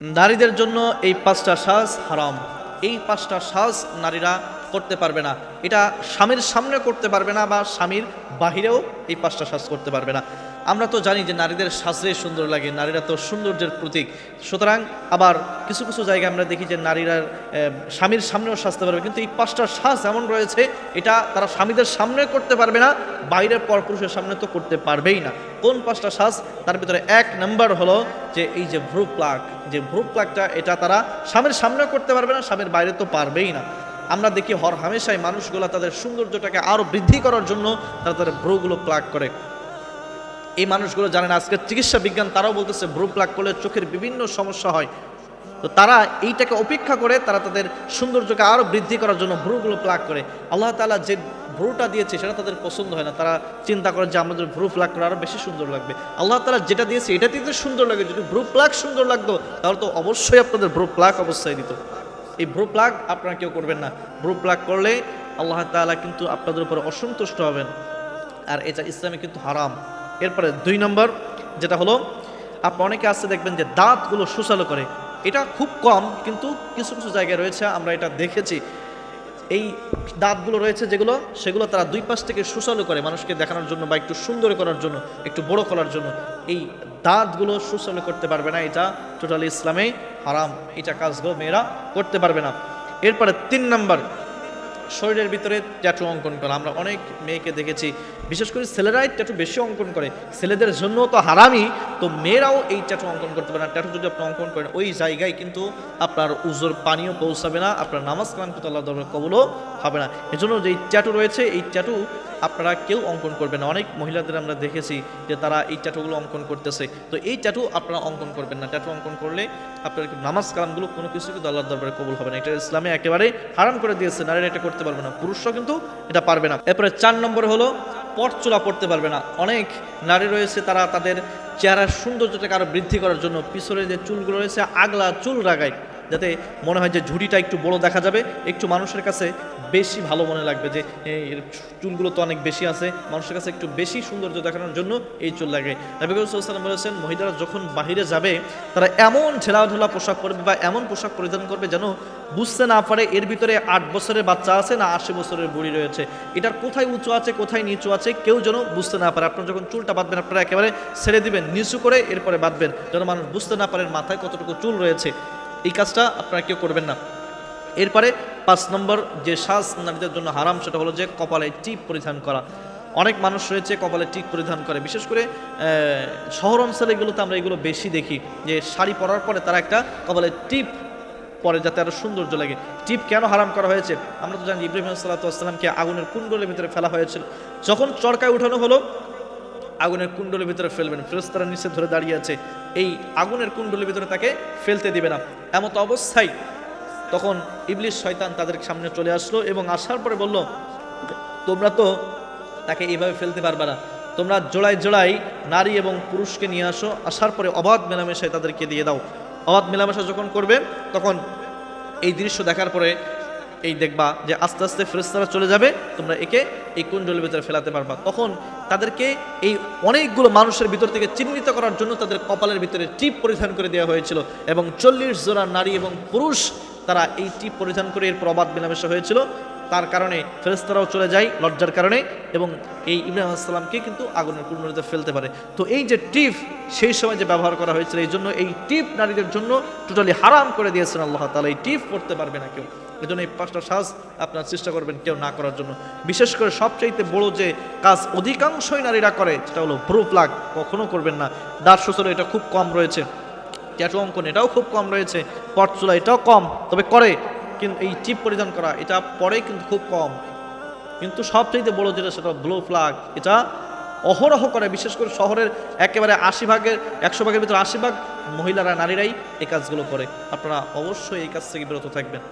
নারীদের জন্য এই 5টা সাজ হারাম। এই 5টা সাজ নারীরা করতে পারবে না। এটা স্বামীর সামনে করতে পারবে না বা স্বামীর বাহিরেও এই 5টা সাজ করতে পারবে না। আমরা তো জানি যে নারীদের সাজরে সুন্দর লাগে, নারীরা তো সৌন্দর্যের প্রতীক। সুতরাং আবার কিছু কিছু জায়গায় আমরা দেখি যে নারীরা স্বামীর সামনেও সাজতে পারবে, কিন্তু এই 5টা সাজ এমন রয়েছে এটা তারা স্বামীদের সামনে করতে পারবে না, বাইরের পরপুরুষের সামনে তো করতে পারবেই না। কোন 5টা সাজ? তার ভিতরে 1 নম্বর হলো যে এই যে ভ্রু প্লাগ, যে ভ্রু প্লাগটা এটা তারা স্বামীর সামনেও করতে পারবে না, স্বামীর বাইরে তো পারবেই না। আমরা দেখি হর হামেশাই মানুষগুলো তাদের সৌন্দর্যটাকে আরও বৃদ্ধি করার জন্য তারা তাদের ভ্রুগুলো প্লাগ করে। এই মানুষগুলো জানেন আজকের চিকিৎসা বিজ্ঞান তারাও বলতেছে ভ্রু প্লাগ করলে চোখের বিভিন্ন সমস্যা হয়। তো তারা এইটাকে উপেক্ষা করে তারা তাদের সৌন্দর্যকে আরও বৃদ্ধি করার জন্য ভ্রুগুলো প্লাগ করে। আল্লাহ তাআলা যে ভ্রুটা দিয়েছে সেটা তাদের পছন্দ হয় না, তারা চিন্তা করে যে আমাদের ভ্রু প্লাগ করে আরও বেশি সুন্দর লাগবে। আল্লাহ তাআলা যেটা দিয়েছে এটা দিতে সুন্দর লাগে, যদি ভ্রু প্লাগ সুন্দর লাগতো তাহলে তো অবশ্যই আপনাদের ভ্রু প্লাগ অবস্থায় দিত। এই ভ্রু প্লাগ আপনারা কেউ করবেন না। ভ্রু প্লাগ করলে আল্লাহ তাআলা কিন্তু আপনাদের উপরে অসন্তুষ্ট হবেন, আর এটা ইসলামে কিন্তু হারাম। এরপরে 2 নম্বর যেটা হলো, আপনি অনেকে আসতে দেখবেন যে দাঁতগুলো সুচালো করে। এটা খুব কম, কিন্তু কিছু কিছু জায়গায় রয়েছে, আমরা এটা দেখেছি। এই দাঁতগুলো রয়েছে যেগুলো, সেগুলো তারা 2 পাশ থেকে সুচালো করে মানুষকে দেখানোর জন্য বা একটু সুন্দর করার জন্য, একটু বড় করার জন্য। এই দাঁতগুলো সুচালো করতে পারবে না, এটা টোটালি ইসলামে হারাম। এটা কাজগুলো মেয়েরা করতে পারবে না। এরপরে 3 নম্বর, শরীরের ভিতরে ট্যাটু অঙ্কন করা। আমরা অনেক মেয়েকে দেখেছি, বিশেষ করে ছেলেরাই ট্যাটু বেশি অঙ্কন করে। ছেলেদের জন্য তো হারামই, তো মেয়েরাও এই ট্যাটু অঙ্কন করতে পারে না। ট্যাটু যদি আপনি অঙ্কন করেন ওই জায়গায় কিন্তু আপনার উজুর পানিও পৌঁছাবে না, আপনার নামাজ কালাম কিন্তু আল্লাহ দরবারে কবুলও হবে না। এজন্য যে ট্যাটু রয়েছে এই ট্যাটু আপনারা কেউ অঙ্কন করবেন না। অনেক মহিলাদের আমরা দেখেছি যে তারা এই ট্যাটুগুলো অঙ্কন করতেছে, তো এই ট্যাটু আপনারা অঙ্কন করবেন না। ট্যাটু অঙ্কন করলে আপনার নামাজ কালামগুলো কোনো কিছু কিন্তু আল্লাহর দরবারে কবুল হবে না। এটা ইসলামে একেবারে হারাম করে দিয়েছে, নারীরা এটা করতে পারবে না, পুরুষরাও কিন্তু এটা পারবে না। এরপরে 4 নম্বর হলো পরচুলা পড়তে পারবে না। অনেক নারী রয়েছে তারা তাদের চেহারার সৌন্দর্যটাকে আরও বৃদ্ধি করার জন্য পিছনে যে চুলগুলো রয়েছে আগলা চুল লাগায়, যাতে মনে হয় যে ঝুঁটিটা একটু বড় দেখা যাবে, একটু মানুষের কাছে বেশি ভালো মনে লাগবে যে এর চুলগুলো তো অনেক বেশি আছে, মানুষের কাছে একটু বেশি সৌন্দর্য দেখানোর জন্য এই চুল লাগে। নবী করিম সাল্লাল্লাহু আলাইহি ওয়াসাল্লাম বলেছেন, মহিলারা যখন বাহিরে যাবে তারা এমন ঢেলা পোশাক পরবে বা এমন পোশাক পরিধান করবে যেন বুঝতে না পারে এর ভিতরে 8 বছরের বাচ্চা আছে না 80 বছরের বুড়ি রয়েছে, এটার কোথায় উঁচু আছে কোথায় নিচু আছে কেউ যেন বুঝতে না পারে। আপনারা যখন চুলটা বাঁধবেন আপনারা একেবারে ছেড়ে দিবেন, নিচু করে এরপরে বাঁধবেন যেন মানুষ বুঝতে না পারেন মাথায় কতটুকু চুল রয়েছে। এই কাজটা আপনারা কেউ করবেন না। এরপরে 5 নম্বর যে সাজ নারীদের জন্য হারাম, সেটা হলো যে কপালে টিপ পরিধান করা। অনেক মানুষ রয়েছে কপালে টিপ পরিধান করে, বিশেষ করে শহর অঞ্চলেগুলোতে আমরা এগুলো বেশি দেখি যে শাড়ি পরার পরে তারা একটা কপালে টিপ পরে যাতে আরো সৌন্দর্য লাগে। টিপ কেন হারাম করা হয়েছে? আমরা তো জানি ইব্রাহিম আলাইহিস সালামকে আগুনের কুণ্ডলের ভিতরে ফেলা হয়েছিল। যখন চরকায় উঠানো হলো আগুনের কুণ্ডলের ভিতরে ফেলবেন, ফেরেশতারা নিচে ধরে দাঁড়িয়ে আছে, এই আগুনের কুণ্ডলের ভিতরে তাকে ফেলতে দিবে না। এমত অবস্থায় তখন ইবলিস শয়তান তাদের সামনে চলে আসলো এবং আসার পরে বলল, তোমরা তো তাকে এইভাবে ফেলতে পারবে না, তোমরা জোড়ায় জোড়ায় নারী এবং পুরুষকে নিয়ে আসো, আসার পরে অবাধ মেলামেশায় তাদেরকে দিয়ে দাও। অবাধ মেলামেশা যখন করবে তখন এই দৃশ্য দেখার পরে এই দেখবা যে আস্তে আস্তে ফেরেশতারা চলে যাবে, তোমরা একে এই কুণ্ডলের ভিতরে ফেলাতে পারবা। তখন তাদেরকে এই অনেকগুলো মানুষের ভিতর থেকে চিহ্নিত করার জন্য তাদের কপালের ভিতরে টিপ পরিধান করে দেওয়া হয়েছিল এবং 40 জোড়া নারী এবং পুরুষ তারা এই টিপ পরিধান করে এর প্রবাদ মেলামেশা হয়েছিল। তার কারণে ফেরেশতারাও চলে যায় লজ্জার কারণে এবং এই ইব্রাহিম আলাইহিস সালামকে কিন্তু আগুনের কুণ্ডলিতে ফেলতে পারে। তো এই যে টিপ সেই সময় যে ব্যবহার করা হয়েছিল, এই জন্য এই টিপ নারীদের জন্য টোটালি হারাম করে দিয়েছেন আল্লাহ তাআলা। এই টিপ পড়তে পারবে না কেউ। এই জন্য এই 5টা সাজ আপনার চেষ্টা করবেন কেউ না করার জন্য। বিশেষ করে সবচাইতে বড় যে কাজ অধিকাংশই নারীরা করে সেটা হলো ভ্রু প্লাগ, কখনো করবেন না। দাঁত সুচলো এটা খুব কম রয়েছে, ট্যাটু অঙ্কন এটাও খুব কম রয়েছে, পরচুলা এটাও কম, তবে করে, কিন্তু এই টিপ পরিধান করা এটা পরে কিন্তু খুব কম। কিন্তু সবচাইতে বড় যেটা সেটা ব্লু প্লাগ, এটা অহরহ করে। বিশেষ করে শহরের একেবারে 100 ভাগের ভিতরে 80 ভাগ মহিলারা নারীরাই এই কাজগুলো করে। আপনারা অবশ্যই এই কাজ থেকে বিরত থাকবেন।